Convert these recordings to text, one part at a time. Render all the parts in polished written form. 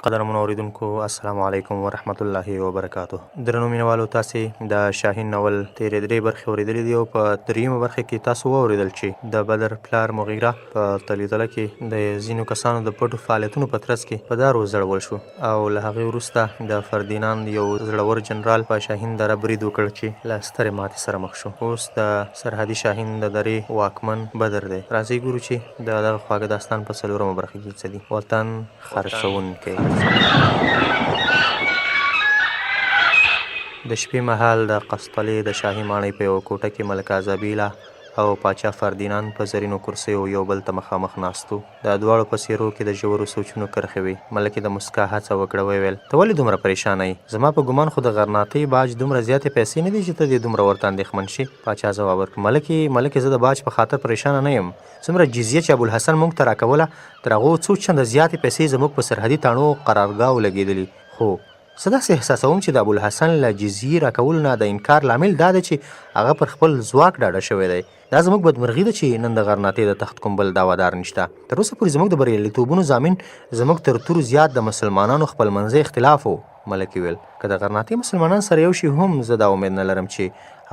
قدرمنو اوریدونکو السلام علیکم ورحمت الله وبرکاتو. درنو مینوالو تاسې د شاهین ناول تیرې درې برخې اورېدلې دي او په دریمه برخه کې تاسو واورېدل چې د بدر پلار مغیره په تلیدله کې د ځینو کسانو د پټو فعالیتونو په ترڅ کې په دار وځړول شو او له هغې وروسته د فردیناند یو زړور جنرال په شاهین دره برید وکړ چې له سترې ماتې سره مخ شو. اوس د سرحدي شاهین د درې واکمن بدر دی. راځئ ګورو چې د دغه خواږه داستان په څلورمه برخه کې څه دي. وطن خرڅوونکی. د شپې مهال د قسطلې د شاهي ماڼۍ په یوه کوټه کې ملکه ازابیلا او پاچا فردیناند په زرینو کرسیو یو بل ته مخامخ ناست وو. د دواړو په څېرو کې د ژورو سوچونو کرښې وې. ملکې د مسکا هڅه وکړه، وویل: ته ولې دومره پریشانه یې؟ زما په ګمان خو د غرناطۍ باج دومره زیاتې پیسې نه دي چې ته دې دومره ورته اندېښمن شې. پاچا ځواب ورکړ: ملکې زه د باج په خاطر پریشانه نه یم. څومره جزیه چې ابوالحسن موږ ته راکوله تر هغو څو چنده زیاتې پیسې زموږ په سرحدي تاڼو قرارګاو لګېدلي. خو زه داسې احساسوم چې د ابوالحسن له جزیې راکولو نه د انکار لامل دا دی چې هغه پر خپل ځواک ډاډه شوی دی. دا زموږ بدمرغي ده چې نن د غرناطۍ د تخت کوم بل دعوادار نشته. تر اوسه پورې زموږ د بریالیتوبونو ضامن زموږ تر تورو زیات د مسلمانانو خپلمنځي اختلاف و. ملکې ویل: که د غرناطۍ مسلمانان سره یو شي هم زه دا امید نه لرم چې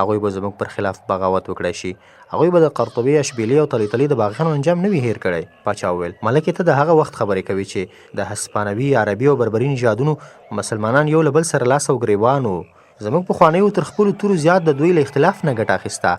هغوی به زموږ پر خلاف بغاوت وکړی شي. هغوی به د قرطبې، اشبیلي او طلیطلي د باغیانو انجام نه وي هیر کړی. پاچا وویل: ملکې ته د هغه وخت خبرې کوي چې د هسپانوي، عربي او بربري نژادونو مسلمانان یو له بل سره لاس او ګریوان وو. زموږ پخوانیو تر خپلو تورو زیات د دوی له اختلاف نه ګټه اخیسته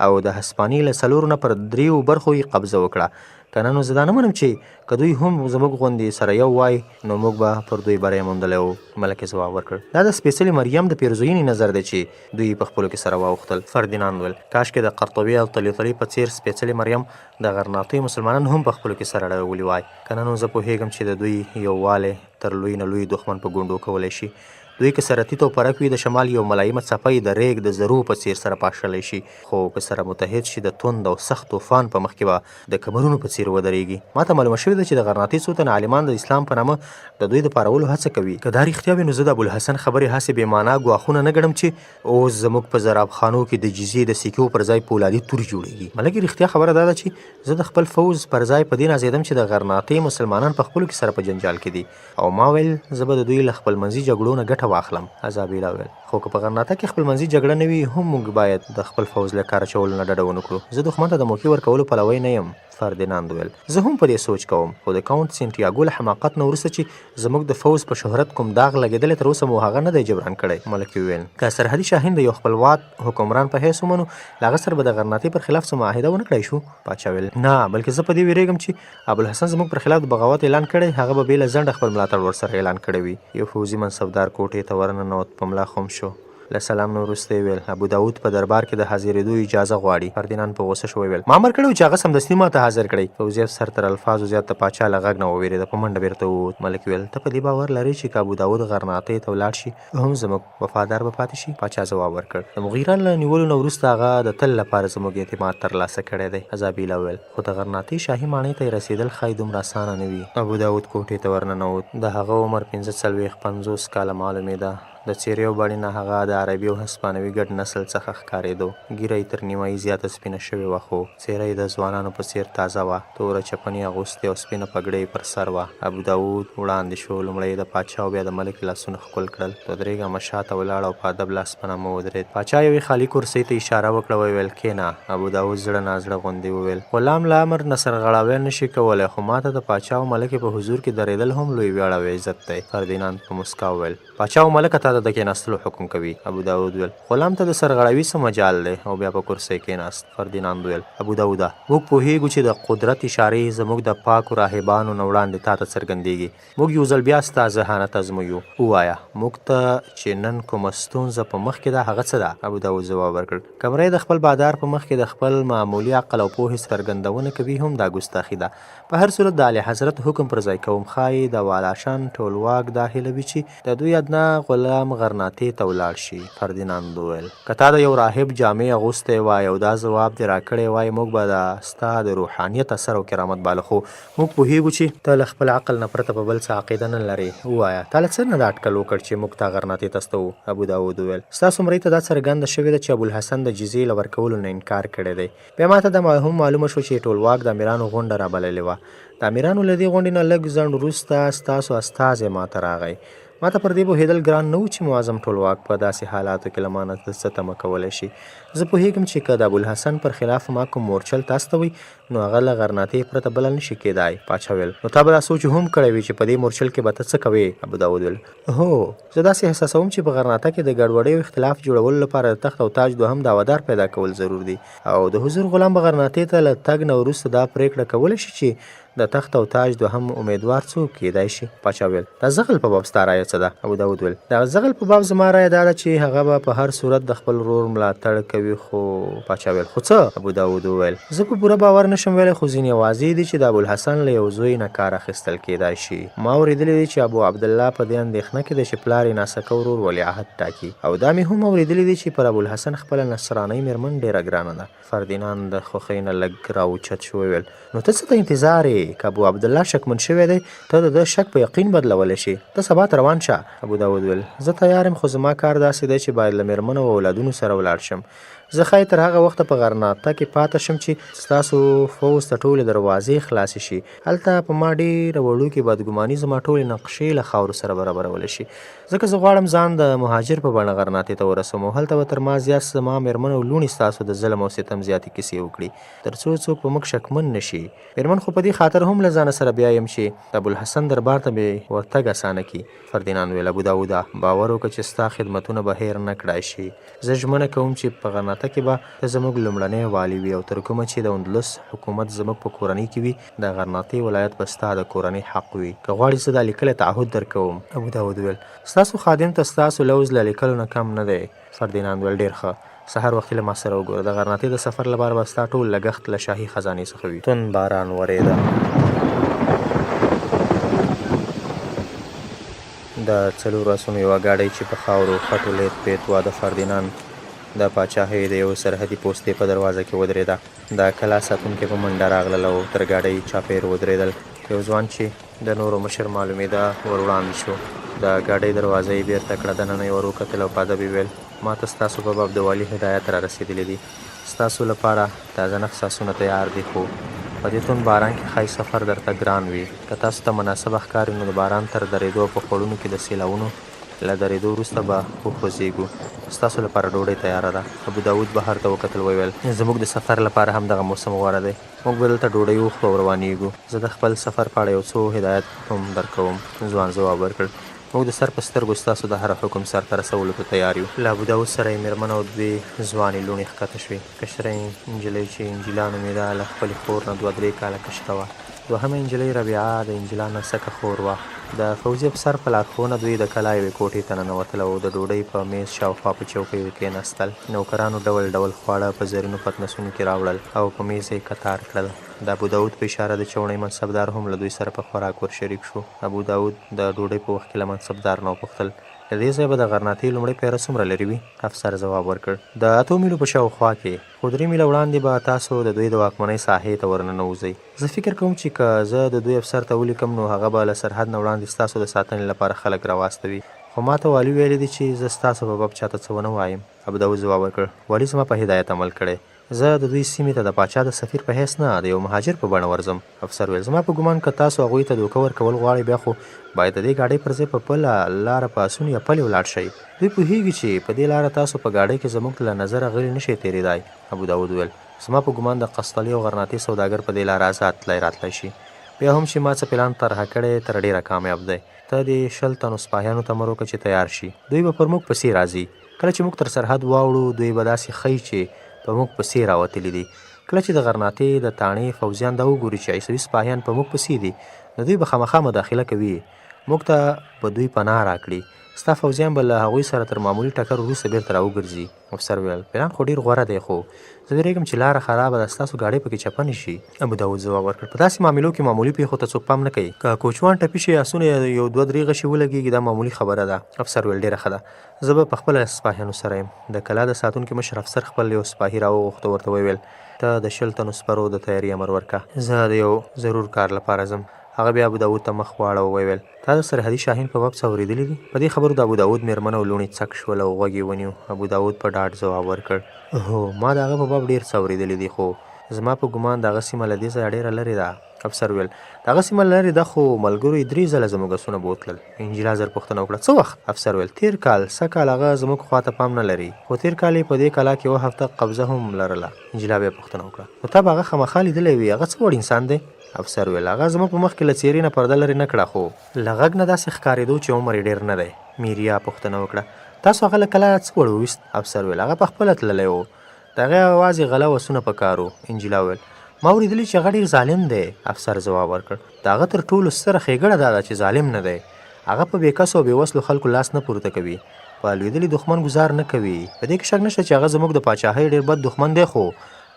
او د هسپانیې له څلورو نه پر دریو برخو یې قبضه وکړه. که نه نو زه دا نه منم چې که دوی هم زموږ غوندې سره یو وای نو موږ به پر دوی بری موندلی وو. ملکې ځواب ورکړ: دا د سپېڅلې مریم د پیرزوینې نظر دی چې دوی په خپلو کې سره واوښتل. فردیناند ویل: کاشکې د قرطبې او طلیطلي په څېر سپېڅلې مریم د غرناطۍ مسلمانان هم په خپلو کې سره اړولي وای. که نه نو زه پوهېږم چې د دوی یووالی تر لوی نه لوی دښمن په ګونډو کولی شي. دوی که سره تیت او پرک وي د شمال یو ملایمه څپی د ریګ د ذرو په څېر سره پاشلی شي، خو که سره متحد شي د توند او سخت طوفان په مخ کې به د کمرونو په څېر ودرېږي. ما ته معلومه شوې ده چې د غرناطۍ څو تنه عالمان د اسلام په نامه د دوی د پارولو هڅه کوي. که دا رښتیا وي نو زه د ابوالحسن خبرې هسې بې معنا ګواښونه نه ګڼم چې اوس زموږ په زرابخانو کې د جزیې د سکو پر ځای پولادي تورې جوړېږي. ملکې رښتیا خبره دا ده چې زه د خپل فوز پر ځای په دې نازېدم چې د غرناطۍ مسلمانان په خپلو کې سره په جنجال کې دي او ما ویل زه به د دوی له خپلمنځي جګړو نه ګټه واخلم. ازابیلا ویل: خو که په غرناطه کې خپلمنځي جګړه نه وي هم موږ باید د خپل فوز له کار اچولو نه ډډه ونه کړو. زه دښمن ته د موقع ورکولو پلوی نه یم. فردیناند ویل: زه هم په دې سوچ کوم، خو د کاونټ سینټیاګو له حماقت نه وروسته چې زموږ د فوز په شهرت کوم داغ لګېدلی تر اوسه مو هغه نه دی جبران کړی. ملکې وویل: که سرحدي شاهین د یو خپلواک حکمران په حیث ومنو له هغه سره به د غرناطۍ پر خلاف څه معاهده ونه کړی شو. پاچا ویل: نه، بلکې زه په دې ویرېږم چې ابوالحسن زموږ پر خلاف د بغاوت اعلان کړی، هغه به بې له ځنډه خپل ملاتړ ورسره اعلان کړی وي. یو پوځي منصبدار کوټې ته ورننوت، په ملا خم شو. له سلام نه وروسته یې ویل: ابو داود په دربار کې د حاضرېدو اجازه غواړي. فردیناند په غوسه شو، ویل: ما امر کړی و چې هغه سمدستي ما ته حاضر کړئ. پوځي افسر تر الفاظو زیات د پاچا له غږ نه ووېرېده، په منډه بېرته ووت. ملک ویل: ته په دې باور لرې چې که ابو داود غرناطۍ ته ولاړ شي هم زموږ وفادار به پاتې شي؟ پاچا ځواب ورکړ: د مغیره له نیولو نه وروسته هغه د تل لپاره زموږ اعتماد ترلاسه کړی دی. ازابیلا ویل: خو د غرناطۍ شاهي ماڼۍ ته یې رسېدل ښایي دومره اسانه نه وي. ابو داود کوټې ته ورننوت. د هغه عمر 45-50 کاله معلومېده. د څېرې او بڼې نه هغه د عربي او هسپانوي ګډ نسل څخه ښکارېدو. ږیره یې تر نیمایي زیاته سپینه شوې وه، خو څېره یې د ځوانانو په څېر تازه وه. توره چپنې اغوستې او سپینه پګړۍ یې پر سر وه. ابو داود وړاندې شو، لومړی یې د پاچا او بیا د ملک لاسونه ښکل کړل. 2-3 ګامه شاته ولاړ او په ادب لاس په نامه ودرېد. پاچا یوې خالي کرسۍ ته اشاره وکړه، وویل: کښېنه. ابو داود زړه نازړه غوندې وویل: غلام له امر نه سرغړاوی نه شي کولی، خو ما ته د پاچا او ملکې په حضور کې درېدل هم لوی ویاړ او عزت دی. فردیناند په مسکا وویل: پاچا او ملکه تا ته د کښېناستلو حکم کوي. ابو داود ویل: غلام ته د سرغړاوي څه مجال دی؟ او بیا په کرسۍ کېناست. فردیناند ویل: ابو داوده، موږ پوهېږو چې د قدرت اشارې زموږ د پاکو راهبانو نه وړاندې تا ته څرګندېږي. موږ یو ځل بیا ستا ذهانت ازمویو. ووایه موږ ته چې نن کومه ستونزه په مخ کې ده هغه څه ده؟ ابو داود ځواب ورکړ: کمره د خپل بادار په مخ کې د خپل معمولي عقل او پوهې څرګندونه کوي هم دا ګستاخي ده. په هر صورت د اعلی حضرت حکم پر ځای کوم. ښایي د والاشان ټولواک دا هیله وي چې د دوی باید نه غلام غرناطې ته ولاړ شي. فردیناند وویل که تا د یو راهب جامې اغوستی وای او دا ځواب دې راکړی وای موږ به دا ستا د روحانیت اثر او کرامت باله، خو موږ پوهیږو چې ته له خپل عقل نه پرته په بل څه عقیده نه لرې. ووایه تا له څه نه دا اټکل وکړ چې موږ تا غرناطې ته استوو؟ ابوداود وویل ستاسو مرۍ ته دا څرګنده شوې ده چې ابوالحسن د جزیې له ورکولو نه انکار کړی دی. بیا ما ته دا هم معلومه شوه چې ټولواک د امیرانو غونډه رابللې وه. د امیرانو له دې غونډې نه لږ ځنډ وروسته ستاسو استازی ما ته راغی. ما ته پر دې پوهېدل ګران نه و چې معظم ټولواک په داسې حالاتو کې له ما نه څه تمه کولی شي. زه پوهېږم چې که د ابوالحسن پر خلاف ما کوم مورچل تاسو ته وي نو هغه له غرناطې پرته بله نه شي کېدای. پاچا ویل نو تا به دا سوچ هم کړی وي چې په دې مورچل کې به ته څه کوې؟ ابوداود ویل هو زه داسې احساسوم چې په غرناطه کې د ګډوډۍ او اختلاف جوړولو لپاره د تخت او تاج دوهم دعوادار پیدا کول ضرور دي او د حضور غلام به غرناطې ته له تګ نه وروسته دا پرېکړه کولی شي چې د تخت او تاج دوهم امیدوار څوک کېدای شي. پاچا ویل د زغل په باب ستا رایه څه ده؟ ابوداود ویل د زغل په باب زما رایه دا ده چې هغه به په هر صورت د خپل ورور ملاتړ کوي. خو پاچا ویل خو څه؟ ابوداود وویل زه په پوره باور نشم ویلی خو ځینې واضح دي چې د ابوالحسن له یو زوی نه کار اخیستل کېدای شي. ما اورېدلی دی چې ابو عبدالله په دې اندېښنه کې دی چې پلار یې ناسکه ورور ولیعهد ټاکي او دا مې هم اورېدلی دی چې پر ابوالحسن خپله نصرانۍ مېرمن ډېره ګرانه ده. فردیناند د خوښۍ نه لږ راوچت شو وویل نو ته څه ته انتظار یې؟ که ابو عبدالله شکمن شوی دی ته د ده شک په یقین بدلولی شي. ته سبا ته روان شه. ابوداود ویل زه تیار یم خو زما کار داسې دی چې باید له مېرمنو او اولادونو سره ولاړ شم. زه ښایي تر هغه وخته په غرناطه کې پاته شم چې ستاسو فوز ته ټولې دروازې خلاصې شي. هلته په ما ډېره وړوکې بدګماني زما ټولې نقشې له خاورو سره برابرولی شي ځکه زه غواړم ځان د مهاجر په بڼه غرناطې ته ورسوم او هلته به تر ما زیات زما مېرمن او لوڼې ستاسو د ظلم او ستم زیاتې کیسې وکړي تر څو څوک په موږ شکمن نه شي. مېرمن خو په دې خاطر هم له ځانه سره بیایم چې د ابوالحسن دربار ته مې ورتګ اسانه کړي. فردیناند ویل ابوداوده باور وکړه چې ستا خدمتونه به هیر نه کړای شي. زه ژمنه کوم چې په غرناطه کې به ته زموږ لومړنی والي وي او تر کومه چې د اندلس حکومت زموږ په کورنۍ کې وي د غرناطې ولایت به ستا د کورنۍ حق وي. که غواړې زه دا لیکلی تعهد درکوم. ابوداود ویل ستاسو خادم ته ستاسو لوز له لیکلو نه کم نه دی. فردیناند ویل ډېر ښه سهار وختي له ما سره وګوره. د غرناطې د سفر لپاره به ستا ټول لګښت له شاهي خزانې څخه وي. توند باران ورېده. د څلورو آسونو یوه ګاډۍ چې په خاورو خټو لید پېت وه د فردیناند د پاچاهۍ د یو سرحدي پوستې په دروازه کې ودرېده. د کلا ساتونکي په منډه راغلل او تر ګاډۍ چاپېر ودرېدل. یو ځوان چې د نورو مشر معلومېده ور وړاندې شو. د ګاډۍ دروازه یې بېرته کړه دننه یې ور وکتل او په ادب یې ویل ما ته ستاسو په باب د والي هدایت را رسېدلی دي. ستاسو لپاره تازه نخ ساسونه تیار دي خو په دې توند باران کې ښایي سفر درته ګران وي. که تاسو ته مناسبه ښکاري نو د باران تر درېدو په خوړونو کې د سیلاونو له درېدو وروسته به وخوځېږو. ستاسو لپاره ډوډۍ تیاره ده. ابوداود بهر ته وکتل وویل زموږ د سفر لپاره هم دغه موسم غوره دی. موږ به دلته ډوډۍ وخورو او روانېږو. زه د خپل سفر په اړه یو څو هدایت هم درکوم. ځوان ځواب ورکړ موږ د سر په سترګو ستاسو د هر حکم سرته رسولو ته تیار یو. له ابوداود سره یې مېرمن او دوې ځوانې لوڼې ښکته شوې. کشره نجلۍ چې انجیلا نومېده له خپلې خور نه 2-3 کاله کشره وه. دوهمه نجلۍ ربیعه د انجیلا نه سکه خور وه. د فوزي افسر په لارښوونه دوی د کلا یوې کوټې ته ننوتل او د ډوډۍ په میز شاوخوا په چوکیو کېناستل. نوکرانو ډول ډول خواړه په زرینو پتنسونو کې راوړل او په میز یې کتار کړل. د ابوداود په اشاره د چوڼۍ منصبدار هم له دوی سره په خوراک ور شریک شو. ابوداود د ډوډۍ په وخت کې له منصبدار نه وپوښتل له دې ځایه به د غرناطې لومړۍ پیره څومره لرې وي؟ افسر ځواب ورکړ د 8 میلو په شاوخوا کې خو 3 میله وړاندې به تاسو د دوی د واکمنۍ ساحې ته ورننوځئ. زه فکر کوم چې که زه د دوی افسر ته ولیکم نو هغه به له سرحد نه وړاندې ستاسو د ساتنې لپاره خلک راواستوي. خو ما ته والي ویلی دی چې زه ستاسو په باب چاته څه ونه وایم. ابوداود ځواب ورکړ والي زما په هدایت عمل کړی. زه د دوی سیمې ته د پاچا د سفیر په حیث نه د یو مهاجر په بڼه ورځم. افسر ویل زما په ګمان که تاسو هغوی ته دوکه ورکول غواړئ بیا خو باید د دې ګاډۍ پر ځای په بله لاره په اسونو یا پلي ولاړ شئ. دوی پوهېږي چې په دې لاره تاسو په ګاډۍ کې زموږ له نظره غلي نه شئ تېرېدای. ابوداود ویل زما په ګمان د قسطلي او غرناطې سوداګر په دې لاره آزاد تللی راتلی شي. بیا هم چې ما څه پلان طرحه کړی تر ډېره کامیاب دی. ته د 20 تنو سپاهیانو ته مر وکړه چې تیار شي. دوی به پر موږ پسې راځي. کله چې موږ تر سرحد واوړو دوی به داسې ښیي چې په موږ پسې راوتلي دي. کله چې د غرناطې د تاڼې فوزیان دا وګوري چې عیسوي سپاهیان په موږ پسې دي نو دوی به خامخا مداخله کوي. موږ ته به دوی پناه راکړي ستا فوجیان به له هغوی سره تر معمولي ټکر وروسته بیرته راوګرځي افسر وویل پلان خو ډېر غوره دی خو زه ویرېږم چې لاره خرابه ده ستاسو ګاډۍ پکې چپه نه شي ابوداود ځواب ورکړ په داسې معاملو کې معمولي پیښو ته څوک پام نه کوي که کوچوان ټپي شي آسونه یو دوه درې غشي ولګېږي دا معمولي خبره ده افسر وویل ډېره ښه ده زه به پخپله سپاهیانو سره یم د کلا د ساتونکي مشر افسر خپل یو سپاهي راوغوښته ورته وویل ته د 100 تنو سپرو د تیاري امر ورکړه زه د یو ضرور کار لپاره ځم هغه بیا ابوداود ته مخ واړه وویل تا د سرحدي شاهین په باب څه اورېدلي دي په دې خبرو د ابوداود مېرمن او لوڼې څک شول او غوږ یې ونیو ابوداود په ډاډ ځواب ورکړ هو ما د هغه په باب ډېر څه اورېدلي دي خو زما په ګمان د هغه سیمه له دې ځایه ډېره لرې ده افسر وویل د هغه سیمه لرې ده خو ملګرو یې 3 ځله زموږ آسونه بوتلل انجلا زر پوښتنه وکړه څه وخت افسر وویل تېر کال سږ کال هغه زموږ خواته پام نه لري خو تېر کال یې په دې کلا کې 1 هفته قبضه هم لرله انجلا بیا پوښتنه وکړه نو تا به هغه خامخا لیدلی وي هغه څه وړ انسان دی افسر وویل هغه زموږ په مخ کې له څېرې نه پرده لرې نه کړه خو له غږ نه داسې ښکارېدو چې عمر یې ډېر نه دی میریا پوښتنه وکړه تاسو هغه له کلا څه وړ وویست افسر وویل هغه پخپله تللی و د هغې یوازې غله او آسونه په کار و انجلا وویل ما اورېدلي چې هغه ډېر ظالم دی افسر ځواب ورکړ د هغه تر ټولو ستره ښېګړه دا ده چې ظالم نه دی هغه په بېکسو او بېوسلو خلکو لاس نه پورته کوي په لوېدلي دښمن ګزار نه کوي په دې کې شک نشته چې هغه زموږ د پاچاهۍ ډېر بد دښمن دی خو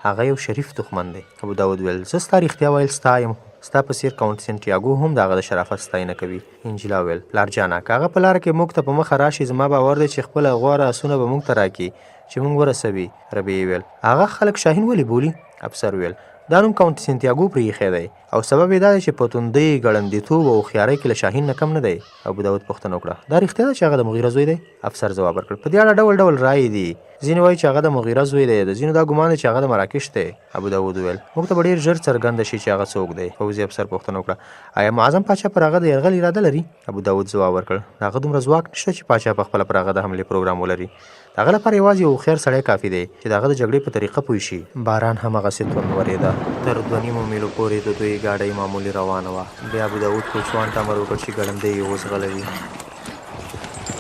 هغه یو شریف دښمن دی ابوداود ویل زه ستا رښتیا ویل ستا یم ستا په څېر کاونټ سنټیاګو هم د هغه د شرافت ستاینه کوي انجلا ویل پلار جانه که هغه په لاره کې موږ ته په مخه راشي زما باور دی چې خپله غوره آسونه به موږ ته راکړي چې موږ ورسوي ربیې ویل هغه خلک شاهین ولې بولي افسر ویل دا نوم کاونټ سنټیاګو پرې ایښی دی او سبب یې دا دی چې په توندۍ ګړندیتوب او هوښیارۍ کې له شاهین نه کم نه دی ابوداود پوښتنه وکړه دا رښتیا ده چې هغه د مغیره زوی دی افسر ځواب ورکړ په دې اړه ډول ډول رایې دي ځینې وایي چې هغه د مغیره زوی دی د ځینو دا ګمان دی چې هغه د مراکش دی ابوداود وویل موږ ته به ډېر ژر څرګنده شي چې هغه څوک دی پوځي افسر پوښتنه وکړه آیا معظم پاچا پر هغه د یرغل اراده لري ابوداود ځواب ورکړ د هغه دومره ځواک نشته چې پاچا پخپله پر هغه د حملې پروګرام ولري د هغه لپاره یوازې یو هوښیار سړی کافي دی چې د هغه د جګړې په طریقه پوه شي باران هماغسې توند ورېده تر 2 میلو پورې د دوی ګاډۍ معمولي روانه وه بیا ابوداود کوچوان ته امر وکړ چې ګړندۍ یې وځغلوي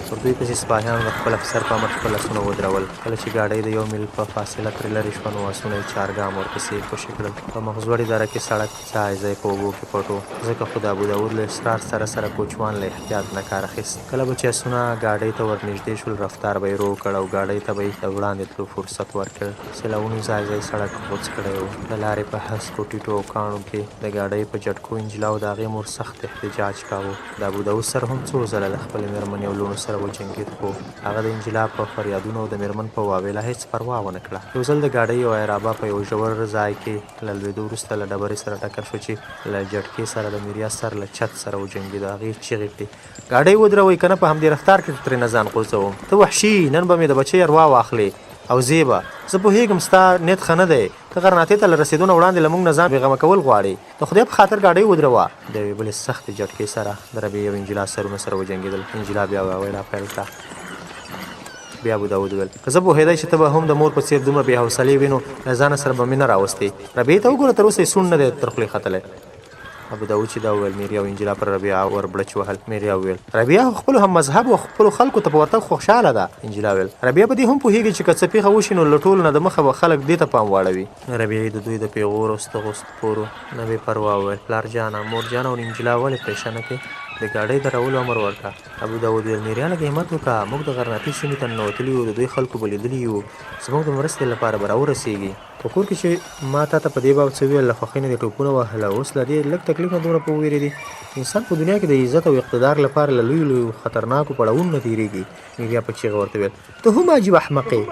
پر دوی پسې سپاهیانو د خپل افسر په امر خپل آسونه ودرول کله چې ګاډۍ د 1 میل په فاصله ترې لرې شوه نو آسونه یې 4 ګام ورپسې خوشې کړل په مغزوړې دره کې سړک ځای ځای په اوبو کې پټ و ځکه خو د ابوداود له اصرار سره کوچوان له احتیاط نه کار اخیست کله به چې آسونه ګاډۍ ته ورنږدې شول رفتار به یې رو کړ او ګاډۍ ته به یې د وړاندې تلو فرصت ورکړ سیلاوونو ځای ځای سړک غوڅ کړی و د لارې په هسکو ټیټو او کاڼو کې د ګاډۍ په جټکو انجلا او د هغې مور سخت احتجاج کاوه د ابوداود سره هم څو ځله له خپلې مېرمنې او لوڼو سره وجنګېد خو هغه د انجلا په فریادونو او د مېرمن په واویلا هېڅ پروا ونه کړه یو ځل د ګاډۍ او ایرابا په یو ژور ځای کې له لوېدو وروسته له ډبرې سره ټکر شو چې له جټکې سره د میریا سر له چت سره وجنګېده هغې چیغې کړې ګاډۍ ودروئ که نه په همدې رفتار کې ترې نه ځان غورځوم ته وحشي نن به مې د بچۍ اروا واخلې او زیبه زه پوهېږم ستا نیت ښه نه دی ته غرناطې ته له رسېدو نه وړاندې له موږ نه ځان بېغمه کول غواړې د خدای په خاطر ګاډۍ ودروه د یوې بلې سختې جټکې سره د ربیې او انجلا سرونه سره وجنګېدل انجلا بیا واویلا پیل کړه بیا ابوداود وویل که زه پوهېدی چې ته به هم د مور په څېر دومره بې حوصلې وي نو له ځانه سره به مې نه راوستې ربیې ته وګوره تر اوسه یې سوڼ نه دی تر خولې ختلی ابوداود چې دا وویل میریا او انجلا پر ربیعه وربړچ وهل میریا وویل ربیعه خپلو هم مذهب او خپلو خلکو ته په ورتګ خوشحاله ده انجلا وویل ربیعه په دې هم پوهېږي چې که څه پیښه وشي نو له ټولو نه د مخه به خلک دې ته پام واړوي ربیعې د دوی د پیغور او ستغو ستپورو نه بې پروا وویل پلار جانه مور جانه او انجلا ولې پریشانه کې د ګاډۍ درولو امر ورکړه ابوداود ویل میریا لږ همت وکړه موږ د غرناطي سیمې ته ننوتلي یو د دوی خلکو به لیدلي یو زموږ د مرستې لپاره به راورسېږي په کور کې چې ما تا ته په دې باب څه ویل له خوښۍ نه دې ټوپونه وهله اوس له دې لږ تکلیف نه دومره په وویرېدې انسان په دنیا کې د عزت او اقتدار لپاره له لویو لویو خطرناکو پړاوونو نه تېرېږي میریا په چیغه ورته ویل ته هم عجیب احمق یې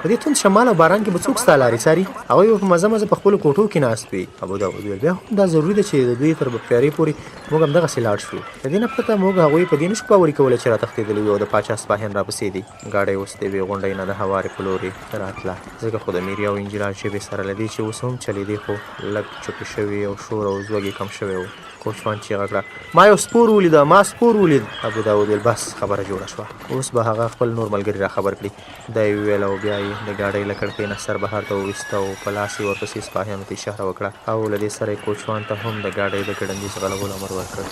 په دې توند شمال او باران کې به څوک ستا لارې څاري هغوی به په مزه مزه په خپلو کوټو کې ناست وي ابوداود ویل بیا هم دا ضروري ده چې د دوی تر بختیارۍ پورې موږ همدغسې لاړ شو د دې نه پرته موږ هغوی په دې نشو باوري کولی چې راتښتېدلي وي او د پاچا سپاهیان راپسې دي ګاډۍ اوس د یوې غونډۍ نه د هوارې په لورې راتله ځکه خو د میریا او انجلا ژبې سره له دې چې اوس هم چلېدې خو لږ چوپې شوي او شور او زوږ کم شوی و کوچوان چیغه کړه ما یو سپور ولیده ما سپور ولید ابوداود ویل بس خبره جوړه شوه اوس به هغه خپل نور ملګري را خبر کړي دا یې وویل او بیا یې د ګاډۍ له کړکۍ نه سر بهر ته وویسته او په لاس یې ورپسې سپاهیانو ته اشاره وکړه او له دې سره یې کوچوان ته هم د ګاډۍ د ګړندي ځغلولو امر ورکړ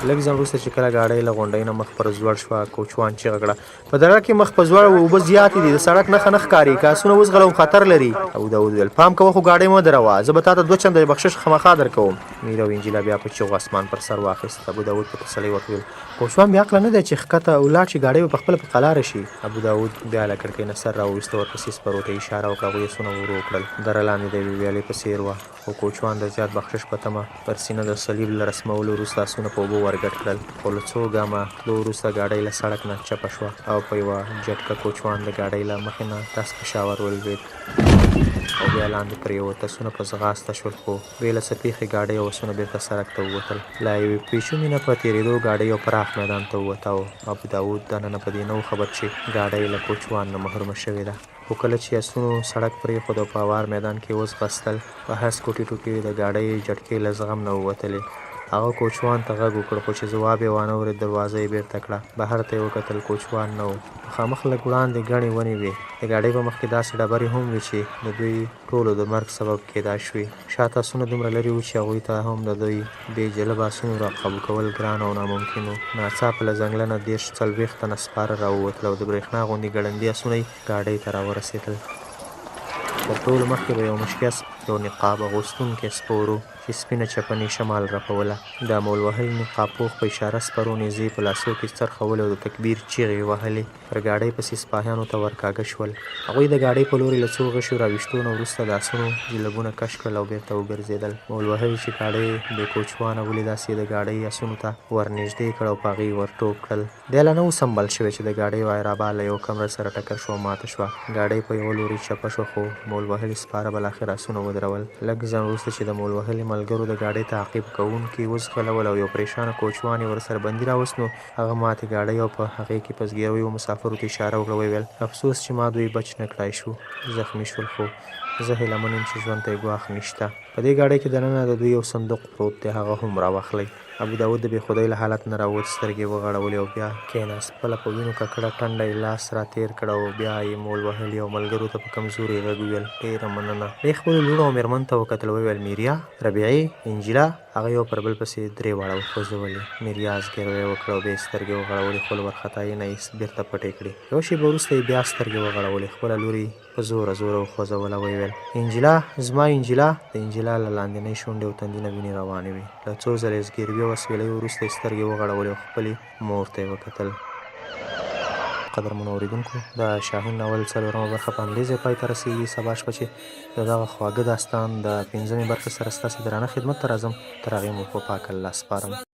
لږ ځل وروسته چې کله ګاډۍ له غونډۍ نه مخ پر ځوړ شوه کوچوان چیغه کړه په دره کې مخ په ځوړ اوبه زیاتې دي د سړک نښه نه ښکاري که آسونه وځغلوم خطر لري ابوداود وویل پام کوه خو ګاډۍ مه دروه زه به تا ته 2 چنده بخشش خامخا درکوم میر او انجیلا بیا په چیغو اسمان پر سر واخیست ابوداود په تسلۍ ورته وویل کوچوان بې عقله نه دی چې ښکته ولاړ شي ګاډۍ به پخپله په قلاره شي ابوداود بیا له کړکۍ نه سر راوویسته ورپسې سپرو ته اشاره وکړه هغوی آسونه ورو کړل دره لاندې د یوې ویالې په څېر وه خو کوچوان د زیات بخشش په تمه پر سینه د صلیب له رسمولو وروسته آسونه په اوبو ورګډ کړل خو له څو ګامه تلو وروسته ګاډۍ له سړک نه چپه شوه او په یوه جټکه کوچوان د ګاډۍ له مخې نه ټس په شا ور ولوېد او بیا لاندې پرېوت آسونه په ځغاسته شول خو بې له څه پېښې ګاډۍ او آسونه بېرته سړک ته ووتل له یوې پیچومې نه په تېرېدو ګاډۍ یو پراخ میدان ته ووته او ابوداود دننه په دې نه و خبر چې ګاډۍ له کوچوان نه محرومه شوې ده خو کله چې آسونو سړک پرېښود او په هوار میدان کې وځغستل په هسکو ټیټو کې د ګاډۍ جټکې له زغم نه ووتلې هغه کوچوان ته غږ وکړ خو چې ځواب یې وانه ورېد دروازه یې بېرته کړه بهر ته یې وکتل کوچوان نه و مخامخ لږ وړاندې ګڼې ونې وې د ګاډۍ په مخ کې داسې ډبرې هم وې چې د دوی ټولو د مرګ سبب کېدای شوې شاته آسونه دومره لرې وو چې هغوی ته هم د دوی بې جلبه آسونو راقبو کول ګران او ناممکن و ناڅاپه له ځنګله نه 30-40 تنه سپاره راووتل او د برېښنا غوندې ګړندي آسونه یې ګاډۍ ته راورسېدل تر ټولو مخکې به یو مشکس یو نقاب اغوستونکی سپور و چې سپینه چپنې شمال رپوله د مول وهلي نقاب پوښ په اشاره سپرو نیزې په لاسو کې څرخولې او د تکبیر چیغې یې وهلې پر ګاډۍ پسې سپاهیانو ته ورکاږه شول هغوی د ګاډۍ په لورې له څو غشو راویشتو نه وروسته د آسونو جلبونه کش کړل او بېرته وګرځېدل مول وهلي چې ګاډۍ بې کوچوانه ولید داسې د ګاډۍ آسونو ته ورنږدې کړ او په هغې ور ټوپ کړل دی لا نه و سمبال شوی چې د ګاډۍ وایرابا له یو کمره سره ټکر شوه ماته شوه ګاډۍ په یوه لوري چپه شوه خو مول وهلي سپاره بالاخره آسونه ودرول لږ ځنډ وروسته چې د مول وهلي ملګرو د ګاډۍ تعقیب کوونکي وځغلول او یو پریشانه کوچوان یې ورسره بندي راوست نو هغه ماتې ګاډۍ او په هغې کې په زګیرویو مسافرو ته اشاره وکړه ویل افسوس چې ما دوی بچ نه کړای شو زخمي شول خو زه هیله من یم چې ژوند ته یې ګواښ نشته په دې ګاډۍ کې دننه د دوی یو صندوق پروت دی هغه هم راواخلئ ابوداود د بېخودۍ له حالت نه راووت سترګې وغړولې او بیا کېناست خپله په وینو ککړه ټنډه یې لاس راتېر کړ او بیا یې مول وهلي او ملګرو ته په کمزوري غږ وویل ډېره مننه دی خپلو لوڼو او مېرمن ته وکتل وویل میریا ربیعې انجیلا هغه یو پر بل پسې 3 واړه وخوځولې میریا زګیروی وکړه او بیا یې سترګې وغړولې خو له وارخطایۍ نه یې بېرته پټې کړې یوه شېبه وروسته یې بیا سترګې وغړولې خپله لور یې په زوره زوره وخوځوله ویل انجیلا زما انجیلا د انجیلا له لاندنۍ شونډې او تندي نه وینې روانې وې له څو ځله یې زګیروي او اسویلۍ وروسته یې سترګې وغړولې او خپلې مور ته یې وکتل قدرمنو اورېدونکو د شاهین ناول 4مه برخه په همدې ځای پای ته رسېږي سبا شپه چې د دغه خواږه داستان د 5مې برخې سره ستاسې درانه خدمت ته راځم تر هغې مو په پاک الله سپارم